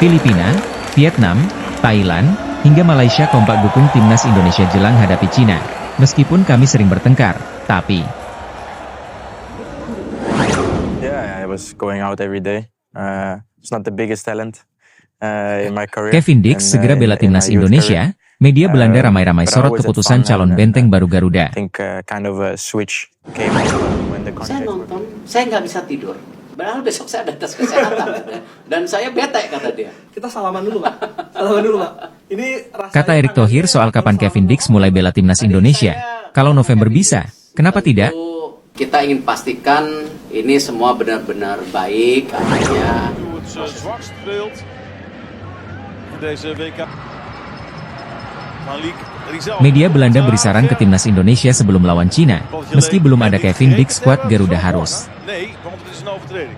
Filipina, Vietnam, Thailand, hingga Malaysia kompak dukung timnas Indonesia jelang hadapi Cina. Meskipun kami sering bertengkar, tapi I was going out every day. It's not the biggest talent in my career. Kevin Dix segera bela timnas Indonesia. Media Belanda ramai-ramai sorot keputusan calon benteng baru Garuda. I think kind of a switch came when the Saya contract. nonton, saya nggak bisa tidur. Padahal besok saya ada tes kesehatan katanya. Dan saya bete kata dia. Kita salaman dulu, Pak. Salaman dulu, Pak. Ini Kata Erick Thohir soal kapan Kevin Dix mulai bela timnas Indonesia. Kalau November bisa, kenapa tidak? Kita ingin pastikan ini semua benar-benar baik artinya. Zwakst beeld van deze WK. Malik Rizal. Media Belanda beri saran ke timnas Indonesia sebelum lawan Cina, meski belum ada Kevin Dix skuad Garuda harus. Nee, want het is een overtreding.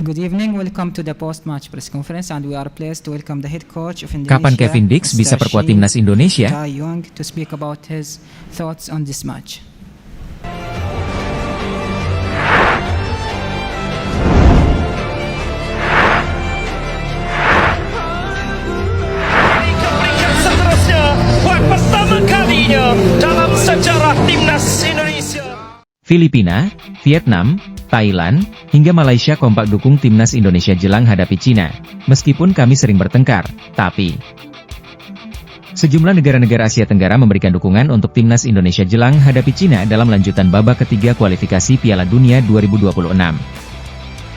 Good evening, welcome to the post-match press conference and we are pleased to welcome the head coach of Indonesia. Kapan Kevin Dix bisa Mr. perkuat Shin timnas Indonesia? Tae-yong to speak about his thoughts on this match. Seterusnya, buat pertama kalinya dalam sejarah timnas Indonesia. Filipina, Vietnam, Thailand, hingga Malaysia kompak dukung timnas Indonesia jelang hadapi Cina. Meskipun kami sering bertengkar, tapi sejumlah negara-negara Asia Tenggara memberikan dukungan untuk timnas Indonesia jelang hadapi Cina dalam lanjutan babak ketiga kualifikasi Piala Dunia 2026.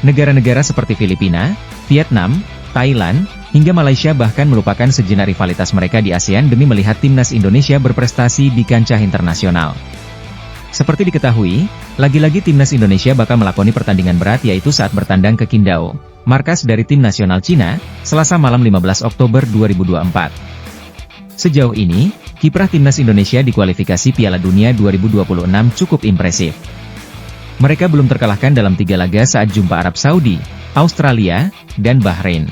Negara-negara seperti Filipina, Vietnam, Thailand, hingga Malaysia bahkan melupakan sejenak rivalitas mereka di ASEAN demi melihat timnas Indonesia berprestasi di kancah internasional. Seperti diketahui, lagi-lagi timnas Indonesia bakal melakoni pertandingan berat yaitu saat bertandang ke Qingdao, markas dari tim nasional Cina, Selasa malam 15 Oktober 2024. Sejauh ini, kiprah timnas Indonesia di kualifikasi Piala Dunia 2026 cukup impresif. Mereka belum terkalahkan dalam 3 laga saat jumpa Arab Saudi, Australia, dan Bahrain.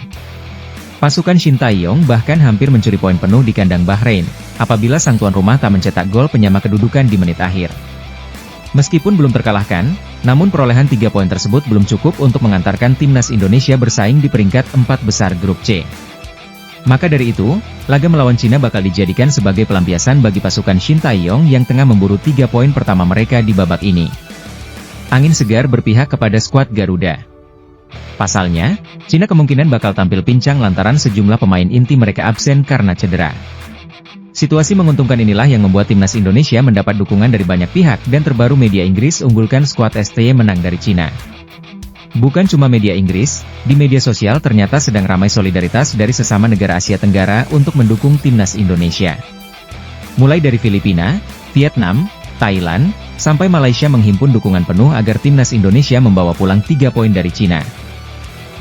Pasukan Shin Tae-yong bahkan hampir mencuri poin penuh di kandang Bahrain, apabila sang tuan rumah tak mencetak gol penyama kedudukan di menit akhir. Meskipun belum terkalahkan, namun perolehan 3 poin tersebut belum cukup untuk mengantarkan timnas Indonesia bersaing di peringkat 4 besar grup C. Maka dari itu, laga melawan Cina bakal dijadikan sebagai pelampiasan bagi pasukan Shin Tae-yong yang tengah memburu 3 poin pertama mereka di babak ini. Angin segar berpihak kepada skuad Garuda. Pasalnya, Cina kemungkinan bakal tampil pincang lantaran sejumlah pemain inti mereka absen karena cedera. Situasi menguntungkan inilah yang membuat timnas Indonesia mendapat dukungan dari banyak pihak dan terbaru media Inggris unggulkan skuad STY menang dari Cina. Bukan cuma media Inggris, di media sosial ternyata sedang ramai solidaritas dari sesama negara Asia Tenggara untuk mendukung timnas Indonesia. Mulai dari Filipina, Vietnam, Thailand, sampai Malaysia menghimpun dukungan penuh agar timnas Indonesia membawa pulang 3 poin dari Cina.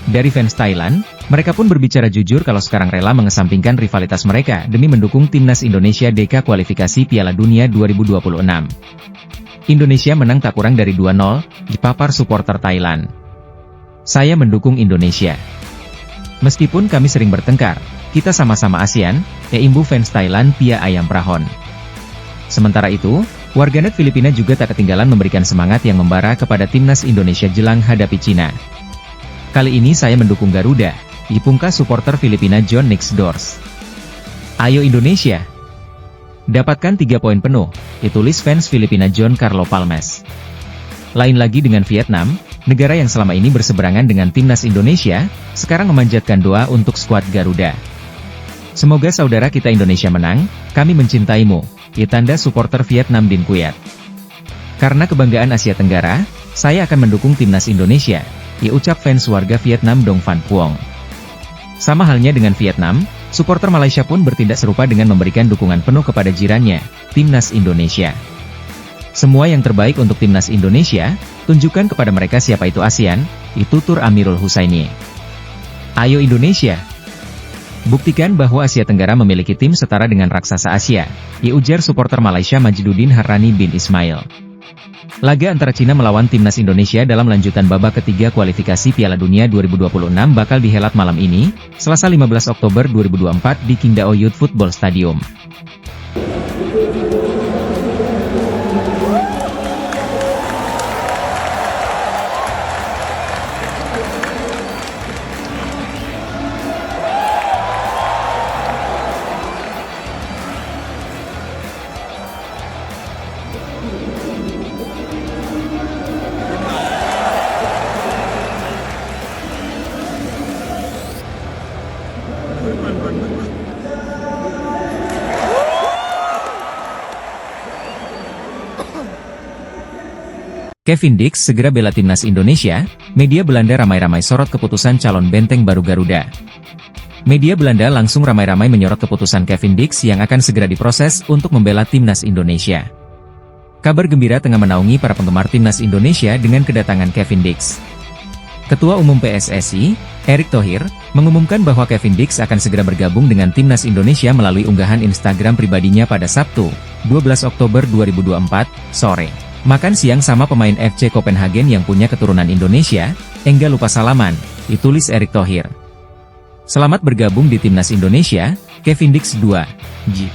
Dari fans Thailand, mereka pun berbicara jujur kalau sekarang rela mengesampingkan rivalitas mereka demi mendukung timnas Indonesia DK kualifikasi Piala Dunia 2026. Indonesia menang tak kurang dari 2-0, dipapar supporter Thailand. Saya mendukung Indonesia. Meskipun kami sering bertengkar, kita sama-sama ASEAN, imbu fans Thailand Pia Ayam Prahon. Sementara itu, warganet Filipina juga tak ketinggalan memberikan semangat yang membara kepada timnas Indonesia jelang hadapi Cina. Kali ini saya mendukung Garuda, dipungkas supporter Filipina John Nixdors. Ayo Indonesia! Dapatkan 3 poin penuh, ditulis fans Filipina John Carlo Palmes. Lain lagi dengan Vietnam, negara yang selama ini berseberangan dengan timnas Indonesia, sekarang memanjatkan doa untuk skuad Garuda. Semoga saudara kita Indonesia menang, kami mencintaimu, tanda supporter Vietnam Din Kuyat. Karena kebanggaan Asia Tenggara, saya akan mendukung timnas Indonesia, ucap fans warga Vietnam Dong Van Phuong. Sama halnya dengan Vietnam, supporter Malaysia pun bertindak serupa dengan memberikan dukungan penuh kepada jirannya, timnas Indonesia. Semua yang terbaik untuk timnas Indonesia, tunjukkan kepada mereka siapa itu ASEAN, tutur Amirul Husaini. Ayo Indonesia! Buktikan bahwa Asia Tenggara memiliki tim setara dengan raksasa Asia, ujar supporter Malaysia Majiduddin Harrani bin Ismail. Laga antara Cina melawan timnas Indonesia dalam lanjutan babak ketiga kualifikasi Piala Dunia 2026 bakal dihelat malam ini, Selasa 15 Oktober 2024 di Qingdao Youth Football Stadium. Kevin Dix segera bela timnas Indonesia, media Belanda ramai-ramai sorot keputusan calon benteng baru Garuda. Media Belanda langsung ramai-ramai menyorot keputusan Kevin Dix yang akan segera diproses untuk membela timnas Indonesia. Kabar gembira tengah menaungi para penggemar timnas Indonesia dengan kedatangan Kevin Dix. Ketua Umum PSSI, Erick Thohir, mengumumkan bahwa Kevin Dix akan segera bergabung dengan timnas Indonesia melalui unggahan Instagram pribadinya pada Sabtu, 12 Oktober 2024, sore. Makan siang sama pemain FC Copenhagen yang punya keturunan Indonesia, enggak lupa salaman, ditulis Erick Thohir. Selamat bergabung di timnas Indonesia, Kevin Dix 2G.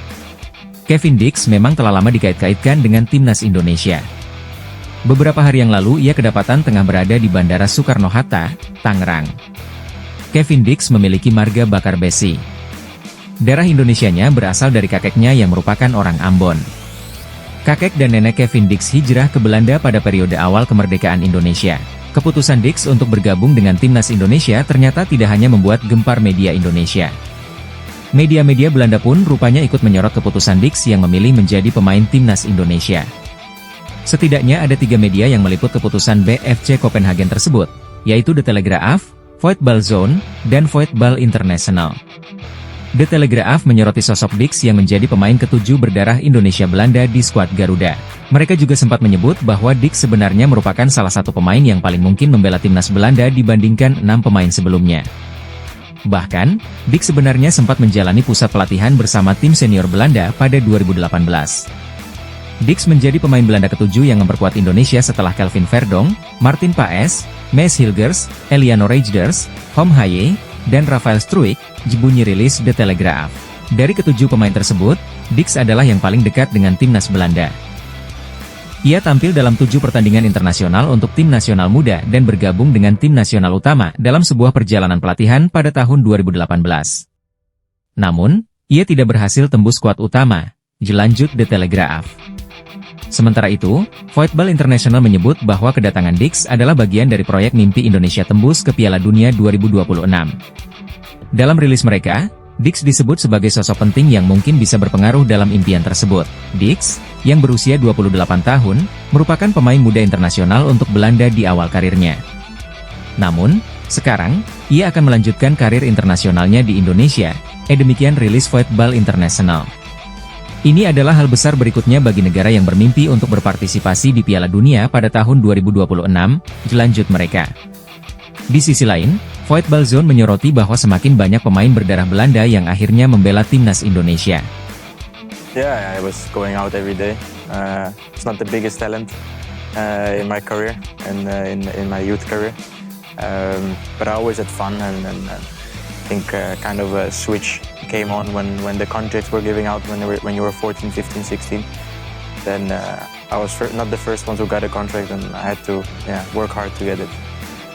Kevin Dix memang telah lama dikait-kaitkan dengan timnas Indonesia. Beberapa hari yang lalu ia kedapatan tengah berada di Bandara Soekarno-Hatta, Tangerang. Kevin Dix memiliki marga Bakar Besi. Darah Indonesianya berasal dari kakeknya yang merupakan orang Ambon. Kakek dan nenek Kevin Dix hijrah ke Belanda pada periode awal kemerdekaan Indonesia. Keputusan Dix untuk bergabung dengan timnas Indonesia ternyata tidak hanya membuat gempar media Indonesia. Media-media Belanda pun rupanya ikut menyorot keputusan Dix yang memilih menjadi pemain timnas Indonesia. Setidaknya ada 3 media yang meliput keputusan BFC Copenhagen tersebut, yaitu The Telegraaf, Voetbalzone, dan Voetbal International. The Telegraaf menyoroti sosok Dix yang menjadi pemain ke-7 berdarah Indonesia-Belanda di skuad Garuda. Mereka juga sempat menyebut bahwa Dix sebenarnya merupakan salah satu pemain yang paling mungkin membela timnas Belanda dibandingkan 6 pemain sebelumnya. Bahkan, Dix sebenarnya sempat menjalani pusat pelatihan bersama tim senior Belanda pada 2018. Dix menjadi pemain Belanda ke-7 yang memperkuat Indonesia setelah Kelvin Verdonk, Martin Paes, Mees Hilgers, Eliano Reijnders, Hom Haye, dan Rafael Struijk, bunyi rilis The Telegraaf. Dari ke-7 pemain tersebut, Dix adalah yang paling dekat dengan timnas Belanda. Ia tampil dalam 7 pertandingan internasional untuk tim nasional muda dan bergabung dengan tim nasional utama dalam sebuah perjalanan pelatihan pada tahun 2018. Namun, ia tidak berhasil tembus skuad utama, lanjut The Telegraaf. Sementara itu, Voetbal International menyebut bahwa kedatangan Dix adalah bagian dari proyek mimpi Indonesia tembus ke Piala Dunia 2026. Dalam rilis mereka, Dix disebut sebagai sosok penting yang mungkin bisa berpengaruh dalam impian tersebut. Dix, yang berusia 28 tahun, merupakan pemain muda internasional untuk Belanda di awal karirnya. Namun, sekarang, ia akan melanjutkan karir internasionalnya di Indonesia, demikian rilis Voetbal International. Ini adalah hal besar berikutnya bagi negara yang bermimpi untuk berpartisipasi di Piala Dunia pada tahun 2026, lanjut mereka. Di sisi lain, Voetbalzone menyoroti bahwa semakin banyak pemain berdarah Belanda yang akhirnya membela timnas Indonesia. Yeah, I was going out every day. It's not the biggest talent in my career and in my youth career, but I always had fun and I think kind of a switch came on when the contracts were giving out when you were 14, 15, 16. Then I was not the first one who got a contract, and I had to work hard to get it.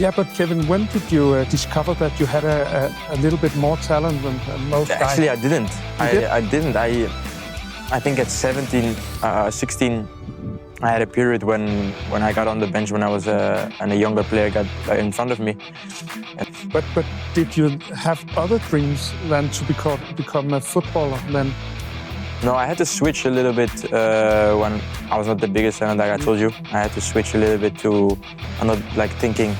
Yeah, but Kevin, when did you discover that you had a little bit more talent than most guys? Actually, I didn't. You didn't? I think at 17, 16, I had a period when I got on the bench when I was and a younger player got in front of me. But did you have other dreams than to become a footballer then? No, I had to switch a little bit when I was not the biggest talent, like I told you. I had to switch a little bit to, I'm not like thinking,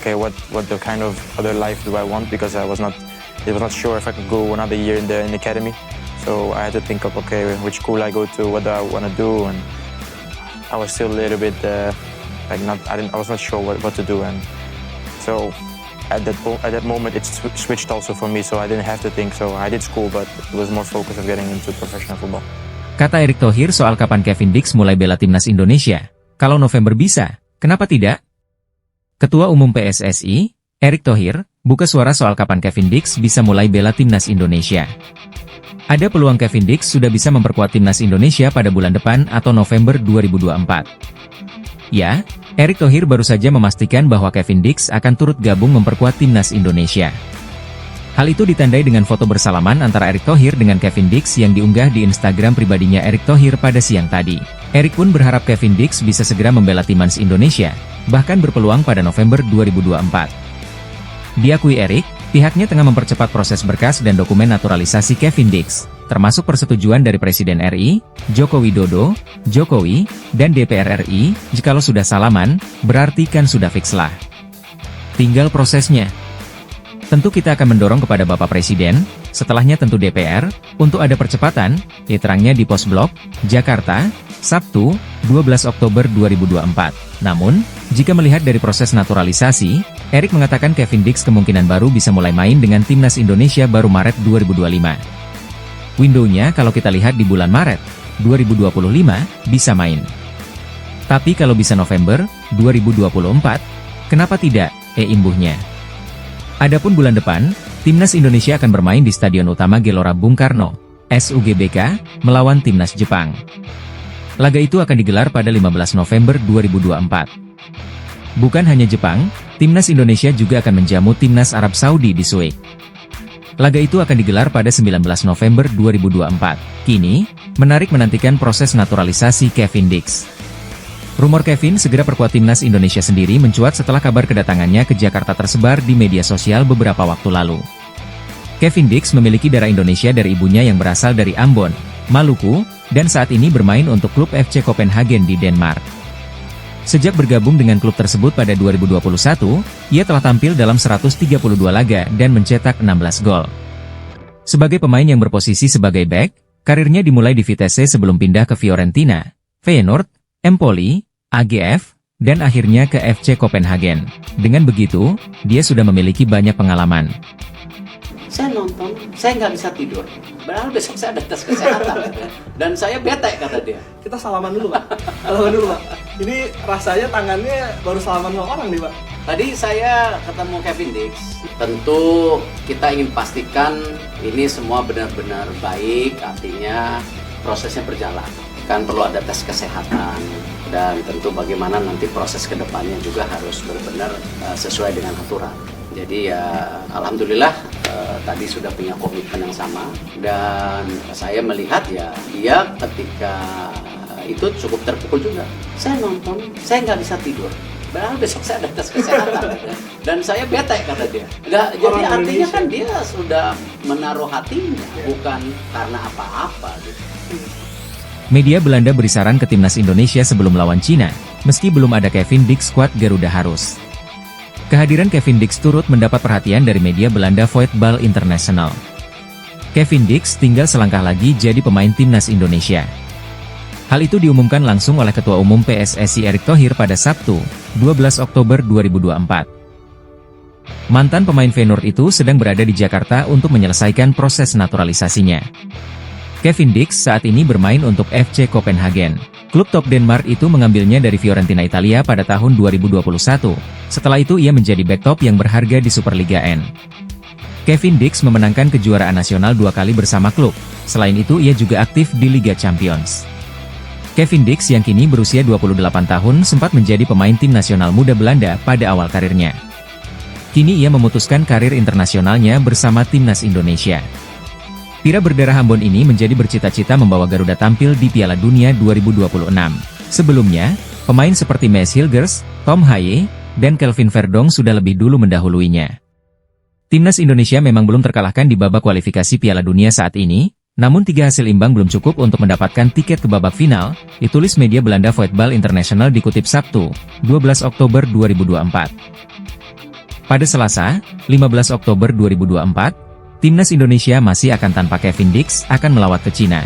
okay, what the kind of other life do I want, because I was not sure if I could go another year in the academy. So I had to think of, okay, which school I go to, what do I want to do, and I was still a little bit I was not sure what to do, and so at that moment it switched also for me, so I didn't have to think. So I did school, but it was more focus of getting into professional football. Kata Erick Thohir soal kapan Kevin Dix mulai bela timnas Indonesia. Kalau November bisa, kenapa tidak? Ketua Umum PSSI, Erick Thohir, buka suara soal kapan Kevin Dix bisa mulai bela timnas Indonesia. Ada peluang Kevin Dix sudah bisa memperkuat timnas Indonesia pada bulan depan atau November 2024. Ya, Erick Thohir baru saja memastikan bahwa Kevin Dix akan turut gabung memperkuat timnas Indonesia. Hal itu ditandai dengan foto bersalaman antara Erick Thohir dengan Kevin Dix yang diunggah di Instagram pribadinya Erick Thohir pada siang tadi. Erick pun berharap Kevin Dix bisa segera membela timnas Indonesia, bahkan berpeluang pada November 2024. Diakui Erick, Pihaknya tengah mempercepat proses berkas dan dokumen naturalisasi Kevin Dix, termasuk persetujuan dari Presiden RI, Joko Widodo, Jokowi, dan DPR RI. Jikalau sudah salaman, berarti kan sudah fix lah. Tinggal prosesnya. Tentu kita akan mendorong kepada Bapak Presiden, setelahnya tentu DPR, untuk ada percepatan, diterangnya di Postblog, Jakarta, Sabtu, 12 Oktober 2024. Namun, jika melihat dari proses naturalisasi, Erik mengatakan Kevin Dix kemungkinan baru bisa mulai main dengan Timnas Indonesia baru Maret 2025. Window-nya kalau kita lihat di bulan Maret 2025, bisa main. Tapi kalau bisa November 2024, kenapa tidak, imbuhnya. Adapun bulan depan, Timnas Indonesia akan bermain di Stadion Utama Gelora Bung Karno, SUGBK, melawan Timnas Jepang. Laga itu akan digelar pada 15 November 2024. Bukan hanya Jepang, Timnas Indonesia juga akan menjamu Timnas Arab Saudi di Suik. Laga itu akan digelar pada 19 November 2024. Kini, menarik menantikan proses naturalisasi Kevin Dix. Rumor Kevin segera perkuat Timnas Indonesia sendiri mencuat setelah kabar kedatangannya ke Jakarta tersebar di media sosial beberapa waktu lalu. Kevin Dix memiliki darah Indonesia dari ibunya yang berasal dari Ambon, Maluku, dan saat ini bermain untuk klub FC Copenhagen di Denmark. Sejak bergabung dengan klub tersebut pada 2021, ia telah tampil dalam 132 laga dan mencetak 16 gol. Sebagai pemain yang berposisi sebagai bek, karirnya dimulai di Vitesse sebelum pindah ke Fiorentina, Feyenoord, Empoli, AGF, dan akhirnya ke FC Copenhagen. Dengan begitu, dia sudah memiliki banyak pengalaman. Saya nonton, saya nggak bisa tidur. Padahal besok saya ada tes kesehatan. Dan saya bete, kata dia. Kita salaman dulu, Pak. Salaman dulu, Pak. Ini rasanya tangannya baru salaman sama orang nih, Pak. Tadi saya ketemu Kevin Dix. Tentu kita ingin pastikan ini semua benar-benar baik, artinya prosesnya berjalan. Kan perlu ada tes kesehatan, dan tentu bagaimana nanti proses kedepannya juga harus benar-benar sesuai dengan aturan. Jadi ya alhamdulillah tadi sudah punya komitmen yang sama, dan saya melihat ya dia ketika itu cukup terpukul juga. Saya nonton, saya nggak bisa tidur. Padahal besok saya ada tes kesehatan. Dan saya bete, kata dia. Jadi artinya kan dia sudah menaruh hatinya, bukan karena apa-apa gitu. Media Belanda beri saran ke Timnas Indonesia sebelum lawan Cina, meski belum ada Kevin Dix skuad Garuda Harus. Kehadiran Kevin Dix turut mendapat perhatian dari media Belanda Voetbal International. Kevin Dix tinggal selangkah lagi jadi pemain Timnas Indonesia. Hal itu diumumkan langsung oleh Ketua Umum PSSI Erick Thohir pada Sabtu, 12 Oktober 2024. Mantan pemain Feyenoord itu sedang berada di Jakarta untuk menyelesaikan proses naturalisasinya. Kevin Dix saat ini bermain untuk FC Copenhagen. Klub top Denmark itu mengambilnya dari Fiorentina Italia pada tahun 2021. Setelah itu ia menjadi bek top yang berharga di Superliga N. Kevin Dix memenangkan kejuaraan nasional 2 kali bersama klub. Selain itu ia juga aktif di Liga Champions. Kevin Dix yang kini berusia 28 tahun sempat menjadi pemain tim nasional muda Belanda pada awal karirnya. Kini ia memutuskan karir internasionalnya bersama Timnas Indonesia. Pira berdarah Ambon ini menjadi bercita-cita membawa Garuda tampil di Piala Dunia 2026. Sebelumnya, pemain seperti Maes Hilgers, Tom Haye, dan Kelvin Verdong sudah lebih dulu mendahuluinya. Timnas Indonesia memang belum terkalahkan di babak kualifikasi Piala Dunia saat ini, namun 3 hasil imbang belum cukup untuk mendapatkan tiket ke babak final, ditulis media Belanda Voetbal International dikutip Sabtu, 12 Oktober 2024. Pada Selasa, 15 Oktober 2024, Timnas Indonesia masih akan tanpa Kevin Dix akan melawat ke Cina.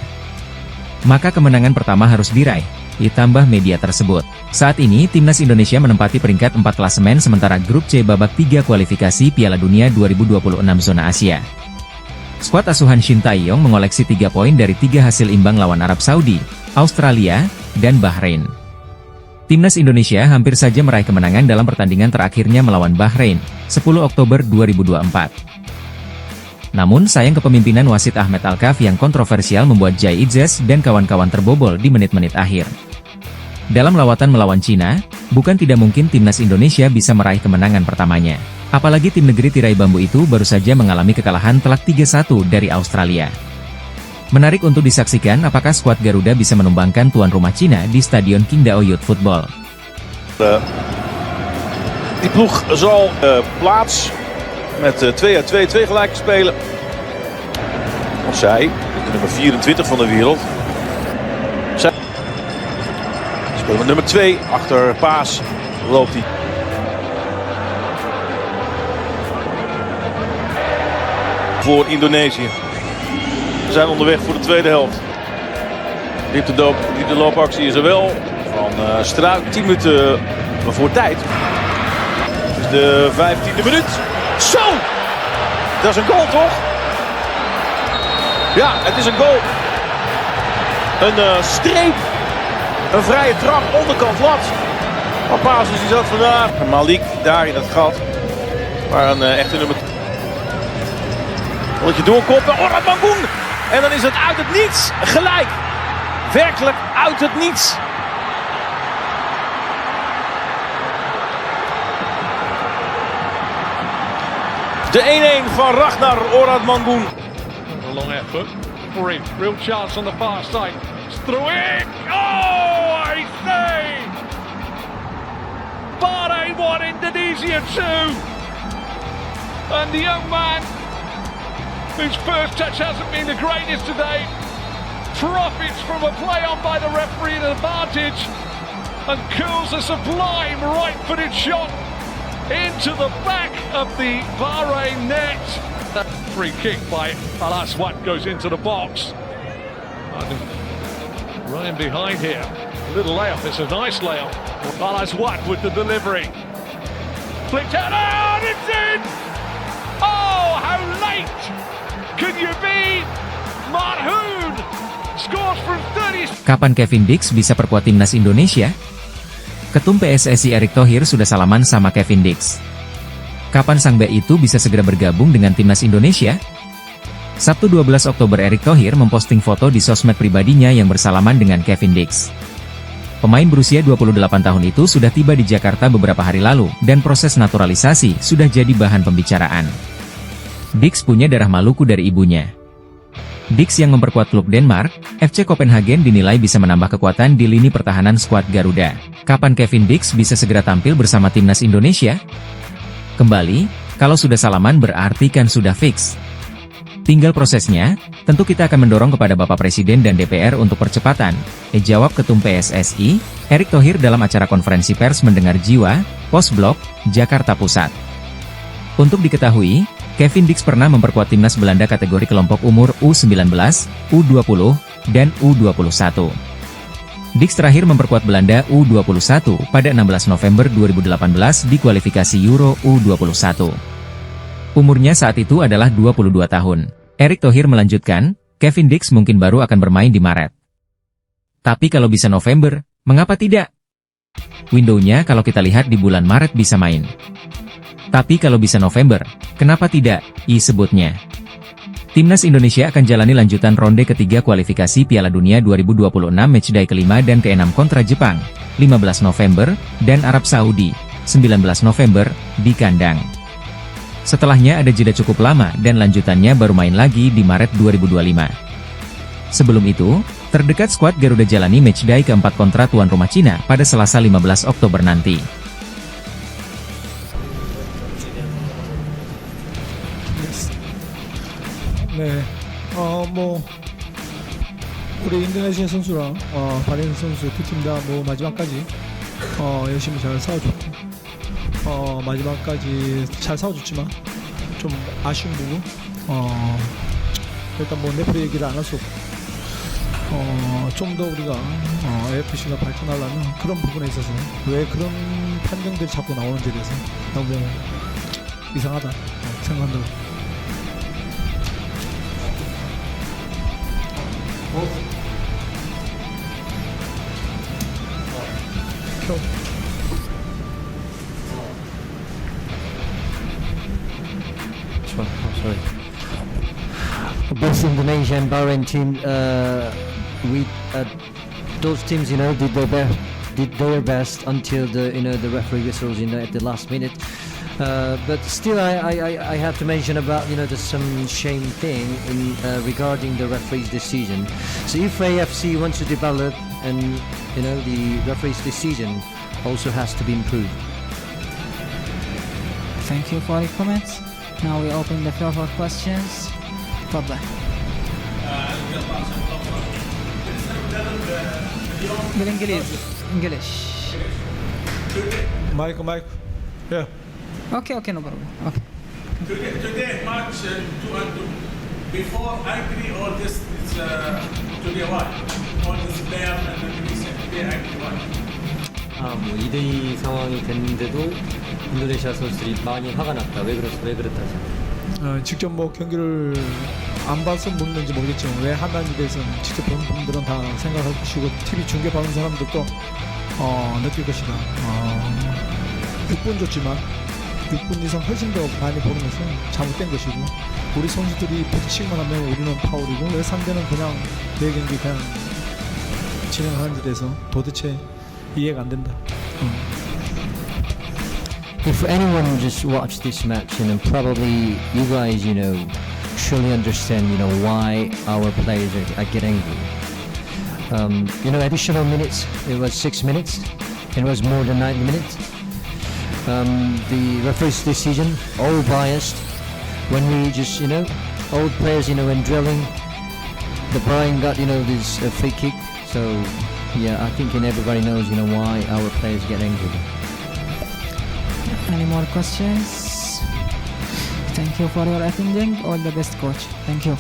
Maka kemenangan pertama harus diraih, ditambah media tersebut. Saat ini Timnas Indonesia menempati peringkat 4 klasemen sementara grup C babak 3 kualifikasi Piala Dunia 2026 zona Asia. Skuad asuhan Shin Tae-yong mengoleksi 3 poin dari 3 hasil imbang lawan Arab Saudi, Australia, dan Bahrain. Timnas Indonesia hampir saja meraih kemenangan dalam pertandingan terakhirnya melawan Bahrain, 10 Oktober 2024. Namun sayang kepemimpinan wasit Ahmed Alkaf yang kontroversial membuat Jai Itzes dan kawan-kawan terbobol di menit-menit akhir. Dalam lawatan melawan Cina, bukan tidak mungkin Timnas Indonesia bisa meraih kemenangan pertamanya. Apalagi tim negeri tirai bambu itu baru saja mengalami kekalahan telak 3-1 dari Australia. Menarik untuk disaksikan apakah skuad Garuda bisa menumbangkan tuan rumah Cina di Stadion Qingdao Youth Football. Die ploeg zal plaats Met 2-2 gelijk te spelen. Of zij, de nummer 24 van de wereld. Zij spelen met nummer 2. Achter Paas loopt hij. Voor Indonesië. We zijn onderweg voor de tweede helft. De loopactie is er wel. Van Struik, 10 minuten voor tijd. Het is de 15e minuut. Zo! Dat is een goal, toch? Ja, het is een goal. Een streep. Een vrije trap, onderkant lat. Papazus die zat vandaag. En Malik daar in het gat. Maar een echte nummer. Omdat je doorkomt naar Orad Mangoen. En dan is het uit het niets gelijk. Werkelijk uit het niets. De 1-1 van Ragnar Orad Mangoen. A long effort for him. Real chance on the far side. Struik. Oh, I say. Bahrain 1, Indonesia 2. And the young man, whose first touch hasn't been the greatest today, profits from a play on by the referee at advantage and curls a sublime right-footed shot into the back of the Bahrain net. That free kick by Al Aswad goes into the box. And running behind here. A little layoff, it's a nice layoff. Al Aswad with the delivery. Flicked out, and it's in! Oh, how late can you be? Marhoun scores from 30. Kapan Kevin Dix bisa perkuat timnas Indonesia? Ketum PSSI Erick Thohir sudah salaman sama Kevin Dix. Kapan sang bek itu bisa segera bergabung dengan timnas Indonesia? Sabtu 12 Oktober Erick Thohir memposting foto di sosmed pribadinya yang bersalaman dengan Kevin Dix. Pemain berusia 28 tahun itu sudah tiba di Jakarta beberapa hari lalu, dan proses naturalisasi sudah jadi bahan pembicaraan. Dix punya darah Maluku dari ibunya. Dix yang memperkuat klub Denmark, FC Copenhagen dinilai bisa menambah kekuatan di lini pertahanan skuad Garuda. Kapan Kevin Dix bisa segera tampil bersama timnas Indonesia? Kembali, kalau sudah salaman berarti kan sudah fix. Tinggal prosesnya, tentu kita akan mendorong kepada Bapak Presiden dan DPR untuk percepatan, jawab Ketum PSSI, Erick Thohir dalam acara konferensi pers mendengar jiwa, Postblok, Jakarta Pusat. Untuk diketahui, Kevin Dix pernah memperkuat timnas Belanda kategori kelompok umur U19, U20, dan U21. Dix terakhir memperkuat Belanda U21 pada 16 November 2018 di kualifikasi Euro U21. Umurnya saat itu adalah 22 tahun. Erick Thohir melanjutkan, Kevin Dix mungkin baru akan bermain di Maret. Tapi kalau bisa November, mengapa tidak? Window-nya kalau kita lihat di bulan Maret bisa main. Tapi kalau bisa November, kenapa tidak? Sebutnya. Timnas Indonesia akan jalani lanjutan ronde ketiga kualifikasi Piala Dunia 2026 matchday kelima dan ke-6 kontra Jepang, 15 November, dan Arab Saudi, 19 November, di kandang. Setelahnya ada jeda cukup lama dan lanjutannya baru main lagi di Maret 2025. Sebelum itu, terdekat skuad Garuda jalani matchday keempat kontra tuan rumah Cina pada Selasa 15 Oktober nanti. 네, 우리 인도네시아 선수랑 바레인 선수 두 팀 다 마지막까지 열심히 잘 싸워줬고 마지막까지 잘 싸워줬지만 좀 아쉬운 부분 일단 레프리 얘기를 안 할 수 없고 좀 더 우리가 AFC가 발전하려면 그런 부분에 있어서 왜 그런 판정들이 자꾸 나오는지에 대해서 너무 이상하다 생각한다고. Both Indonesia and Bahrain team, those teams, did their best until the referee whistles, at the last minute. But still, I have to mention about there's some shame thing regarding the referee's decision. So if AFC wants to develop, and the referee's decision also has to be improved. Thank you for your comments. Now we open the floor for questions. تفضل. بالانجليزي. English. 마이크. 예. Okay, no problem. Okay. Today match 2-2. Before I agree all this is today what? All this player and the today I agree what? 뭐 2대2 상황이 됐는데도 인도네시아 선수들이 많이 화가 났다. 왜 그렇다 생각해요? 직접 뭐 경기를 안 봐서 묻는지 모르겠지만 왜 하나에 대해서는 직접 본 분들은 다 생각할 것이고 TV 중계 받는 사람들도 느낄 것이다. 6분 줬지만 6분 이상 훨씬 더 많이 보는 것은 잘못된 것이고 우리 선수들이 부딪히기만 하면 우리는 파울이고 왜 상대는 그냥 내 경기 그냥 진행하는지 대해서 도대체 이해가 안 된다. If anyone just watched this match, probably you guys, surely understand, why our players are getting angry. Additional minutes, it was 6 minutes, it was more than 90 minutes. The referee's decision, all biased. When we just, old players, when drilling, the Brian got, this free kick. So, yeah, I think everybody knows, why our players get angry. Any more questions? Thank you for your attending. All the best, coach. Thank you.